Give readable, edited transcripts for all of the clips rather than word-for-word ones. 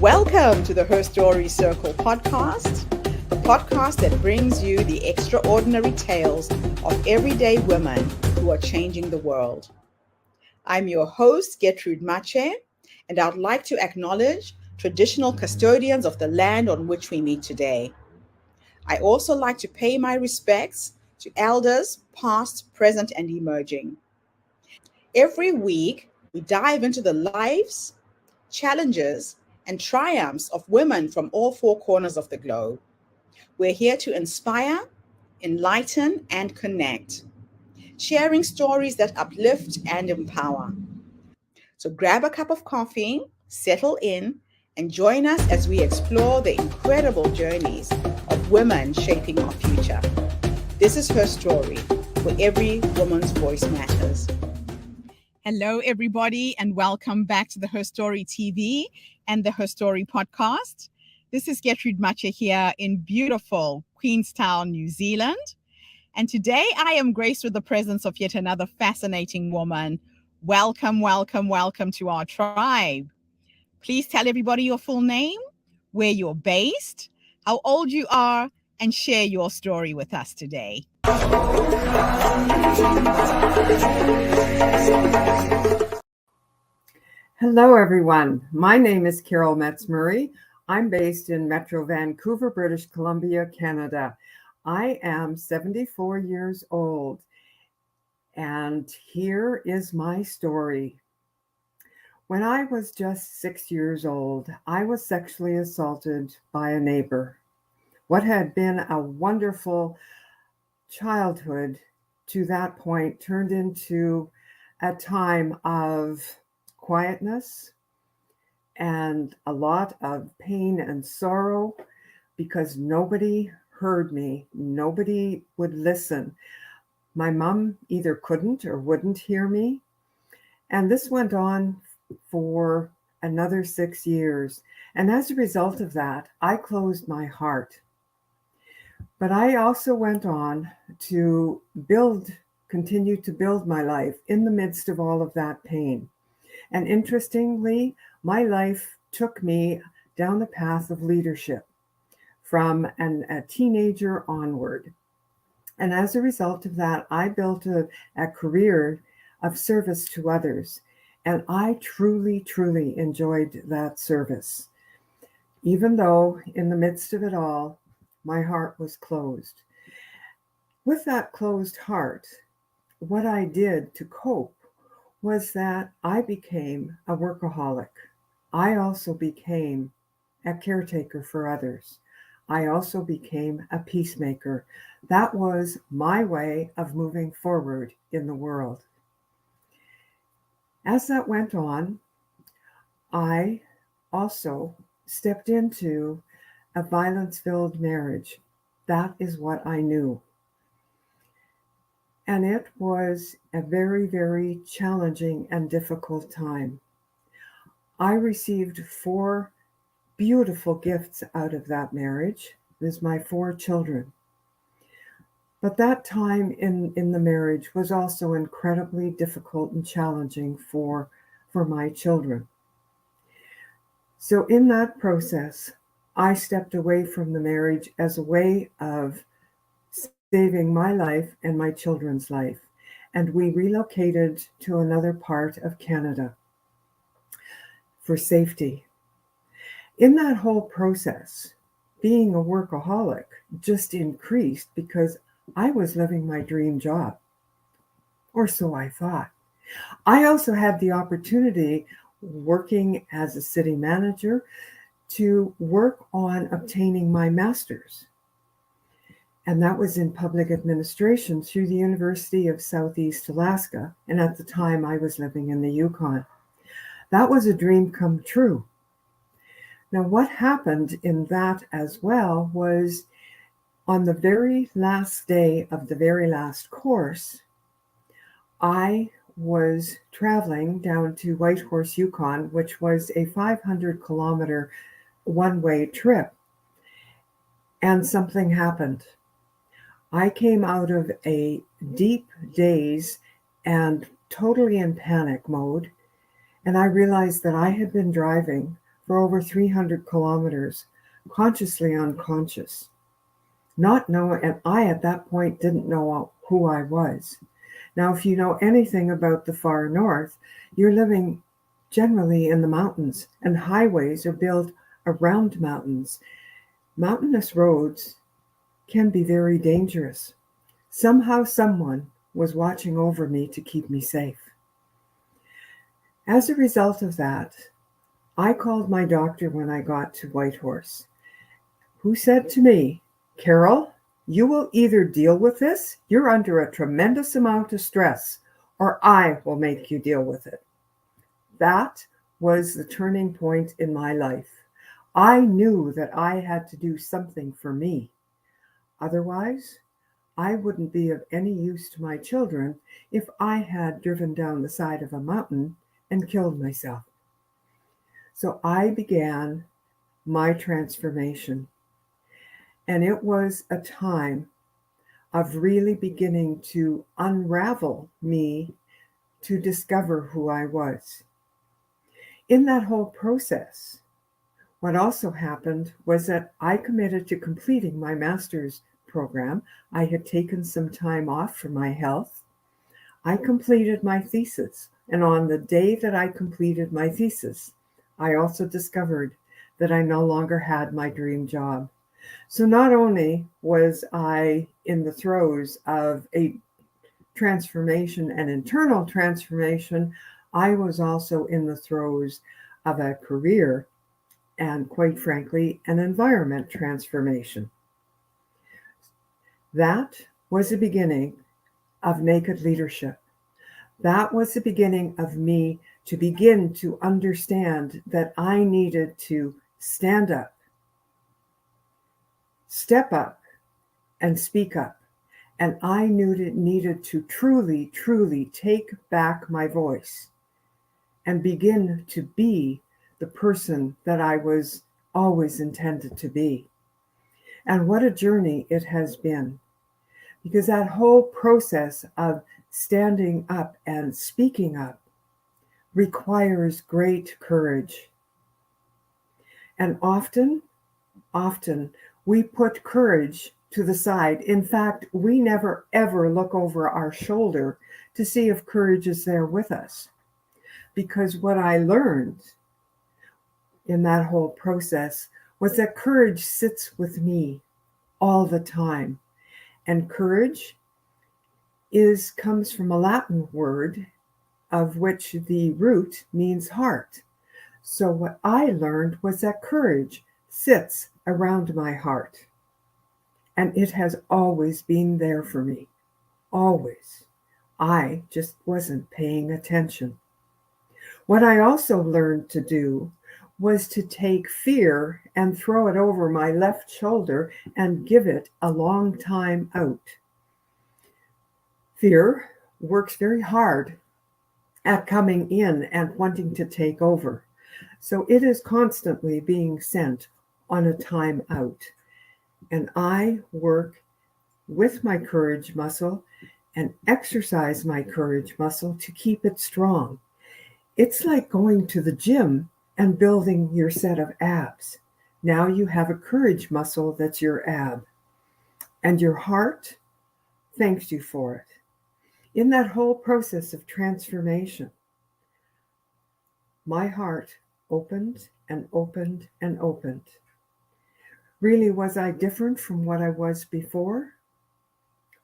Welcome to the Her Story Circle podcast, the podcast that brings you the extraordinary tales of everyday women who are changing the world. I'm your host, Gertrude Mache, and I'd like to acknowledge traditional custodians of the land on which we meet today. I also like to pay my respects to elders, past, present, and emerging. Every week, we dive into the lives, challenges, and triumphs of women from all four corners of the globe. We're here to inspire, enlighten, and connect, sharing stories that uplift and empower. So grab a cup of coffee, settle in, and join us as we explore the incredible journeys of women shaping our future. This is Her Story, where every woman's voice matters. Hello, everybody, and welcome back to the Her Story TV and the Her Story podcast. This is Gertrude Mache here in beautiful Queenstown, New Zealand. And today I am graced with the presence of yet another fascinating woman. Welcome, welcome, welcome to our tribe. Please tell everybody your full name, where you're based, how old you are, and share your story with us today. Hello, everyone. My name is Carol Metz Murray. I'm based in Metro Vancouver, British Columbia, Canada. I am 74 years old, and here is my story. When I was just 6 years old, I was sexually assaulted by a neighbor. What had been a wonderful childhood to that point turned into a time of quietness and a lot of pain and sorrow because nobody heard me. Nobody would listen. My mom either couldn't or wouldn't hear me. And this went on for another 6 years. And as a result of that, I closed my heart. But I also went on to continue to build my life in the midst of all of that pain. And interestingly, my life took me down the path of leadership from a teenager onward. And as a result of that, I built a career of service to others. And I truly, truly enjoyed that service. Even though in the midst of it all, my heart was closed. With that closed heart, what I did to cope was that I became a workaholic. I also became a caretaker for others. I also became a peacemaker. That was my way of moving forward in the world. As that went on, I also stepped into a violence-filled marriage. That is what I knew. And it was a very, very challenging and difficult time. I received 4 beautiful gifts out of that marriage. It was my 4 children. But that time in the marriage was also incredibly difficult and challenging for my children. So in that process, I stepped away from the marriage as a way of saving my life and my children's life. And we relocated to another part of Canada for safety. In that whole process, being a workaholic just increased because I was living my dream job, or so I thought. I also had the opportunity, working as a city manager, to work on obtaining my master's. And that was in public administration through the University of Southeast Alaska. And at the time, I was living in the Yukon. That was a dream come true. Now, what happened in that as well was on the very last day of the very last course, I was traveling down to Whitehorse, Yukon, which was a 500-kilometer one-way trip. And something happened. I came out of a deep daze and totally in panic mode. And I realized that I had been driving for over 300 kilometers, consciously unconscious. Not knowing, and I at that point didn't know who I was. Now, if you know anything about the far north, you're living generally in the mountains, and highways are built around mountains. Mountainous roads can be very dangerous. Somehow, someone was watching over me to keep me safe. As a result of that, I called my doctor when I got to Whitehorse, who said to me, "Carol, you will either deal with this, you're under a tremendous amount of stress, or I will make you deal with it." That was the turning point in my life. I knew that I had to do something for me. Otherwise, I wouldn't be of any use to my children if I had driven down the side of a mountain and killed myself. So I began my transformation. And it was a time of really beginning to unravel me to discover who I was. In that whole process, what also happened was that I committed to completing my master's program. I had taken some time off for my health. I completed my thesis. And on the day that I completed my thesis, I also discovered that I no longer had my dream job. So not only was I in the throes of a transformation, an internal transformation, I was also in the throes of a career and, quite frankly, an environment transformation. That was the beginning of Naked Leadership. That was the beginning of me to begin to understand that I needed to stand up, step up, and speak up. And I knew it needed to truly, truly take back my voice and begin to be the person that I was always intended to be. And what a journey it has been. Because that whole process of standing up and speaking up requires great courage. And often we put courage to the side. In fact, we never ever look over our shoulder to see if courage is there with us. Because what I learned in that whole process was that courage sits with me all the time. And courage comes from a Latin word of which the root means heart. So what I learned was that courage sits around my heart. And it has always been there for me. Always. I just wasn't paying attention. What I also learned to do was to take fear and throw it over my left shoulder and give it a long time out. Fear works very hard at coming in and wanting to take over. So it is constantly being sent on a time out. And I work with my courage muscle and exercise my courage muscle to keep it strong. It's like going to the gym and building your set of abs. Now you have a courage muscle that's your ab. And your heart thanks you for it. In that whole process of transformation, my heart opened and opened and opened. Really, was I different from what I was before?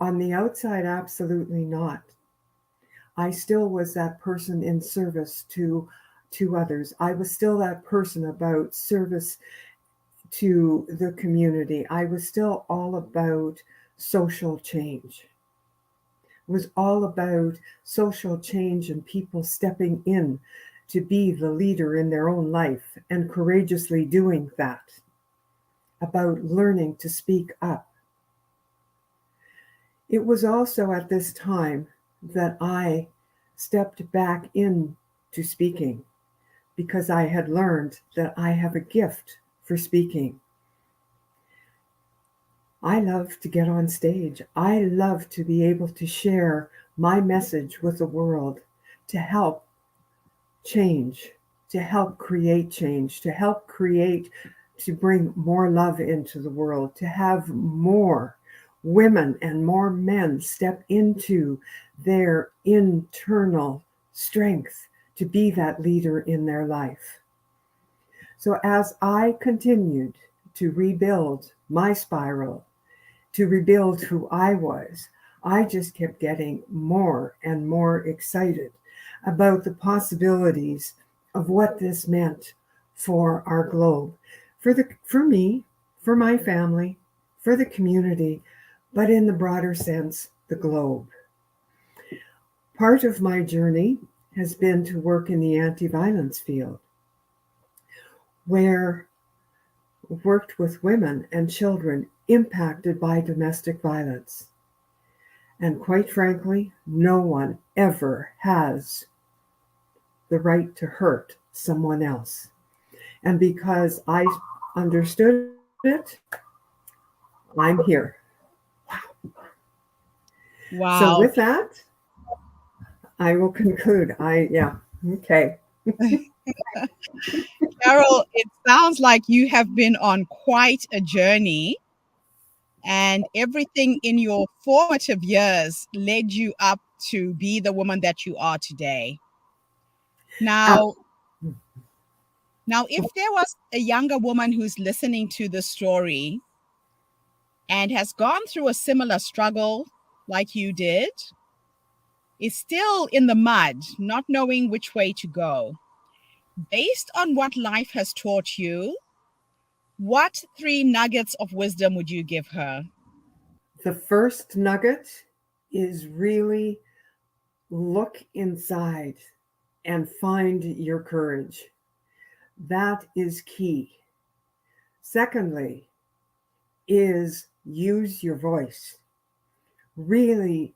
On the outside, absolutely not. I still was that person in service to others. I was still that person about service to the community. I was still all about social change. It was all about social change and people stepping in to be the leader in their own life and courageously doing that. About learning to speak up. It was also at this time that I stepped back into speaking because I had learned that I have a gift for speaking. I love to get on stage. I love to be able to share my message with the world to help change to help create change, to help create, to bring more love into the world, to have more women and more men step into their internal strength to be that leader in their life. So as I continued to rebuild my spiral, to rebuild who I was, I just kept getting more and more excited about the possibilities of what this meant for our globe, for me, for my family, for the community, but in the broader sense, the globe. Part of my journey has been to work in the anti-violence field, where I worked with women and children impacted by domestic violence. And quite frankly, no one ever has the right to hurt someone else. And because I understood it, I'm here. Wow. So with that, I will conclude. Okay. Carol, it sounds like you have been on quite a journey, and everything in your formative years led you up to be the woman that you are today. Now, if there was a younger woman who's listening to the story and has gone through a similar struggle like you did, is still in the mud, not knowing which way to go, based on what life has taught you, what 3 nuggets of wisdom would you give her? The first nugget is really look inside and find your courage. That is key. Secondly, is use your voice. Really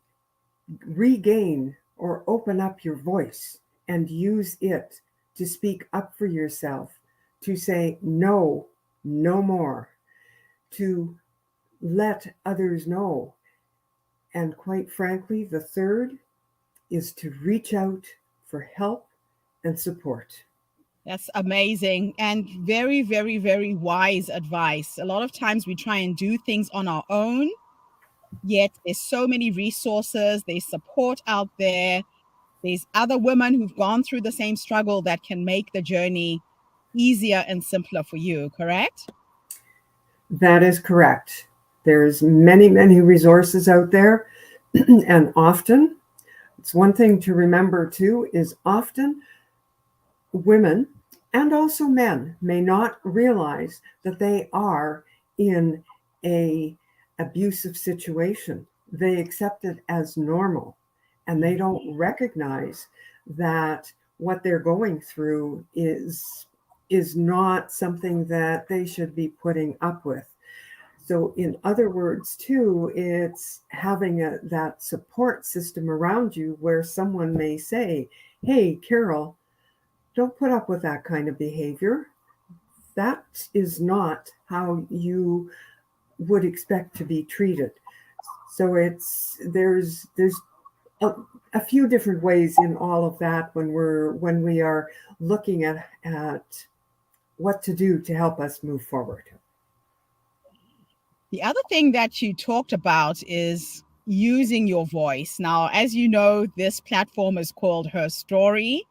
regain or open up your voice and use it to speak up for yourself, to say no, no more, to let others know. And quite frankly, the third is to reach out for help and support. That's amazing and very, very, very wise advice. A lot of times we try and do things on our own, yet there's so many resources, there's support out there, there's other women who've gone through the same struggle that can make the journey easier and simpler for you, correct? That is correct. There's many, many resources out there. And often, it's one thing to remember too, is often women and also men may not realize that they are in a abusive situation. They accept it as normal, and they don't recognize that what they're going through is not something that they should be putting up with. So in other words, too, it's having that support system around you where someone may say, hey, Carol, don't put up with that kind of behavior. That is not how you would expect to be treated. So there's a few different ways in all of that when we are looking at what to do to help us move forward. The other thing that you talked about is using your voice. Now, as you know, this platform is called Her Story,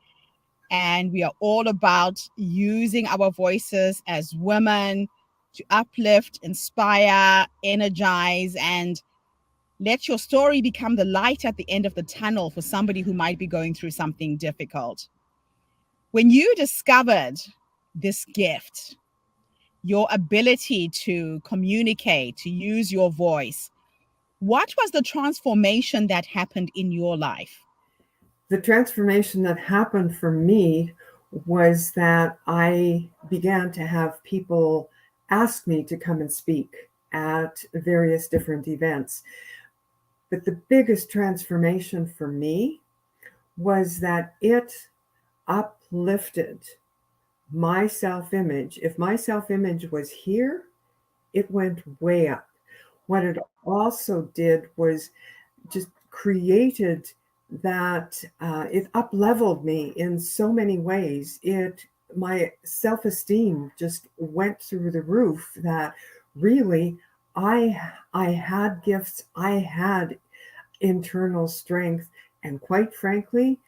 and we are all about using our voices as women to uplift, inspire, energize, and let your story become the light at the end of the tunnel for somebody who might be going through something difficult. When you discovered this gift, your ability to communicate, to use your voice, what was the transformation that happened in your life? The transformation that happened for me was that I began to have people ask me to come and speak at various different events. But the biggest transformation for me was that it uplifted my self-image. If my self-image was here, it went way up. What it also did was just created that it up-leveled me in so many ways. My self-esteem just went through the roof, that really I had gifts, I had internal strength, and quite frankly,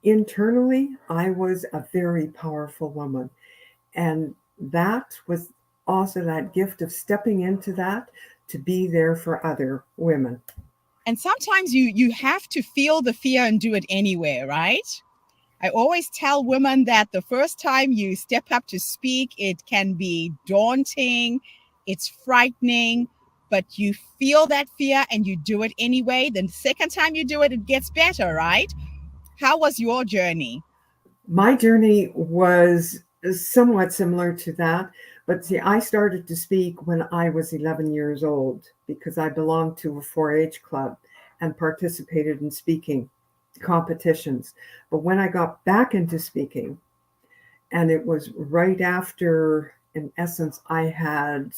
internally, I was a very powerful woman. And that was also that gift of stepping into that to be there for other women. And sometimes you have to feel the fear and do it anyway, right? I always tell women that the first time you step up to speak, it can be daunting, it's frightening, but you feel that fear and you do it anyway. Then the second time you do it, it gets better, right? How was your journey? My journey was somewhat similar to that. But see, I started to speak when I was 11 years old because I belonged to a 4-H club and participated in speaking competitions. But when I got back into speaking, and it was right after, in essence, I had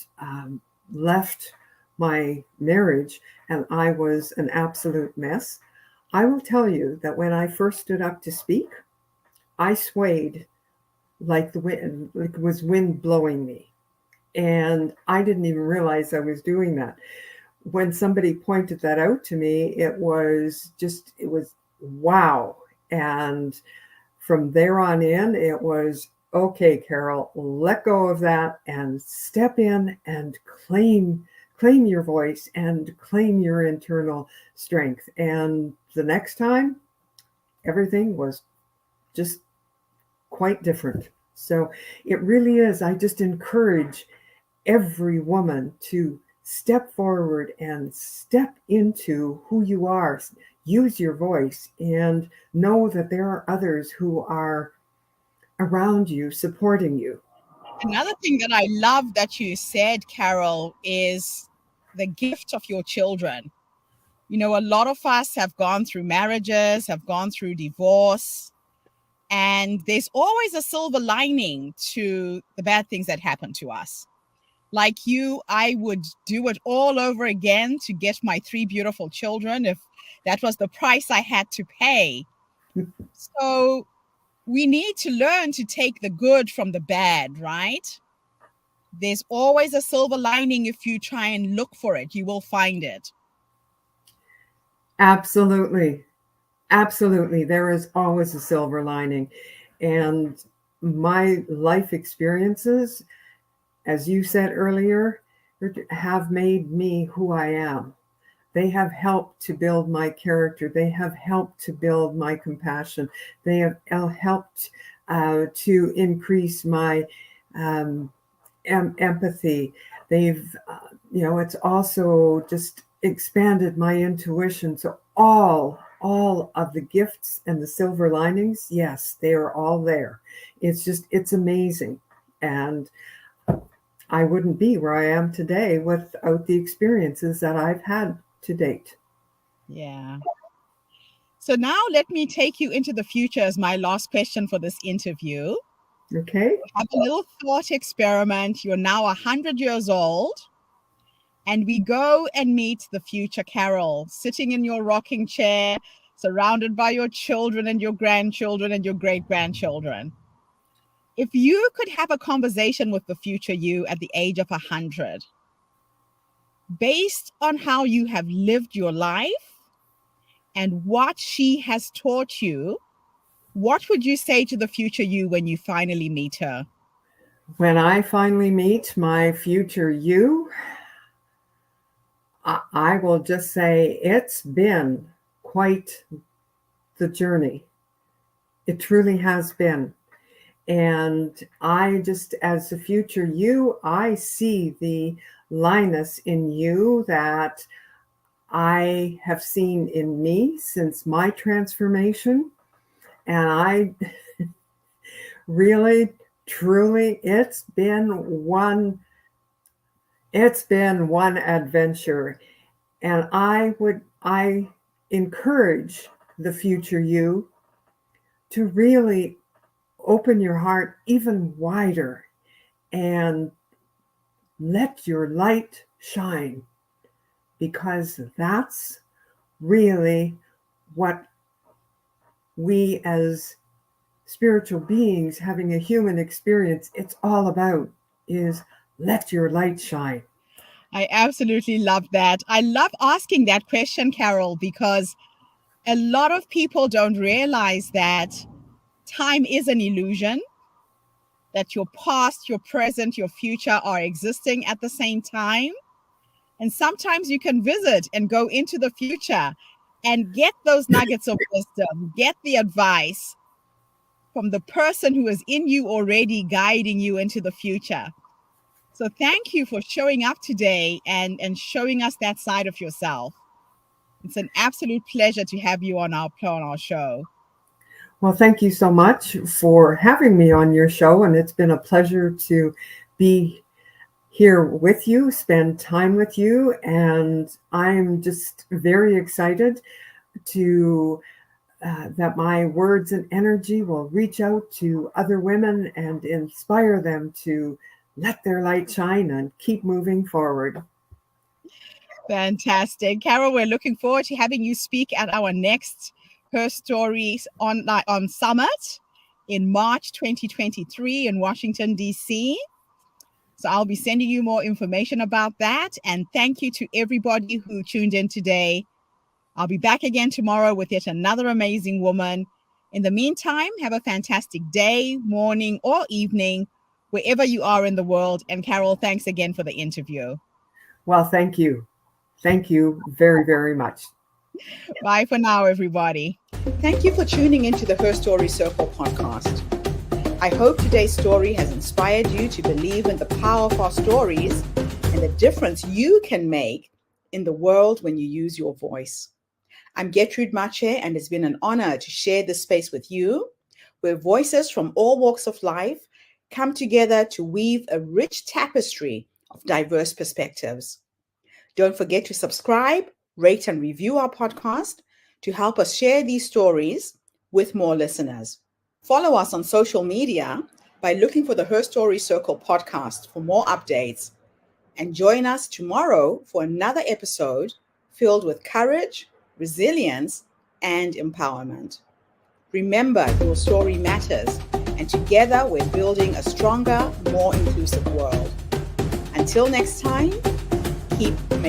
left my marriage and I was an absolute mess. I will tell you that when I first stood up to speak, I swayed like the wind, like it was wind blowing me. And I didn't even realize I was doing that. When somebody pointed that out to me, it was wow. And from there on in, it was, okay, Carol, let go of that and step in and claim your voice and claim your internal strength. And the next time, everything was just quite different. So it really is. I just encourage every woman to step forward and step into who you are. Use your voice and know that there are others who are around you, supporting you. Another thing that I love that you said, Carol, is the gift of your children. You know, a lot of us have gone through marriages, have gone through divorce, and there's always a silver lining to the bad things that happen to us. Like you, I would do it all over again to get my 3 beautiful children if that was the price I had to pay. So we need to learn to take the good from the bad, right? There's always a silver lining. If you try and look for it, you will find it. Absolutely. Absolutely. There is always a silver lining. And my life experiences, as you said earlier, have made me who I am. They have helped to build my character. They have helped to build my compassion. They have helped to increase my empathy. They've, it's also just expanded my intuition. So all of the gifts and the silver linings, yes, they are all there. It's amazing. And I wouldn't be where I am today without the experiences that I've had to date. Yeah. So now let me take you into the future as my last question for this interview. Okay. Have a little thought experiment. You're now 100 years old, and we go and meet the future Carol sitting in your rocking chair, surrounded by your children and your grandchildren and your great grandchildren. If you could have a conversation with the future you at the age of 100, based on how you have lived your life and what she has taught you, what would you say to the future you when you finally meet her? When I finally meet my future you, I will just say it's been quite the journey. It truly has been. And I just, as the future you, I see the Linus in you that I have seen in me since my transformation. And I really, truly, it's been one adventure. And I encourage the future you to really open your heart even wider and let your light shine, because that's really what we as spiritual beings having a human experience, it's all about is let your light shine. I absolutely love that. I love asking that question, Carol, because a lot of people don't realize that time is an illusion, that your past, your present, your future are existing at the same time. And sometimes you can visit and go into the future and get those nuggets of wisdom, get the advice from the person who is in you already, guiding you into the future. So thank you for showing up today and showing us that side of yourself. It's an absolute pleasure to have you on our show. Well, thank you so much for having me on your show. And it's been a pleasure to be here with you, spend time with you. And I'm just very excited to that my words and energy will reach out to other women and inspire them to let their light shine and keep moving forward. Fantastic. Carol, we're looking forward to having you speak at our next Her Stories on Summit in March 2023 in Washington, D.C. So I'll be sending you more information about that. And thank you to everybody who tuned in today. I'll be back again tomorrow with yet another amazing woman. In the meantime, have a fantastic day, morning, or evening, wherever you are in the world. And Carol, thanks again for the interview. Well, thank you. Thank you very, very much. Bye for now, everybody. Thank you for tuning into the Her Story Circle podcast. I hope today's story has inspired you to believe in the power of our stories and the difference you can make in the world when you use your voice. I'm Gertrude Mache, and it's been an honor to share this space with you, where voices from all walks of life come together to weave a rich tapestry of diverse perspectives. Don't forget to subscribe, rate, and review our podcast to help us share these stories with more listeners. Follow us on social media by looking for the Her Story Circle podcast for more updates. And join us tomorrow for another episode filled with courage, resilience, and empowerment. Remember, your story matters, and together we're building a stronger, more inclusive world. Until next time, keep making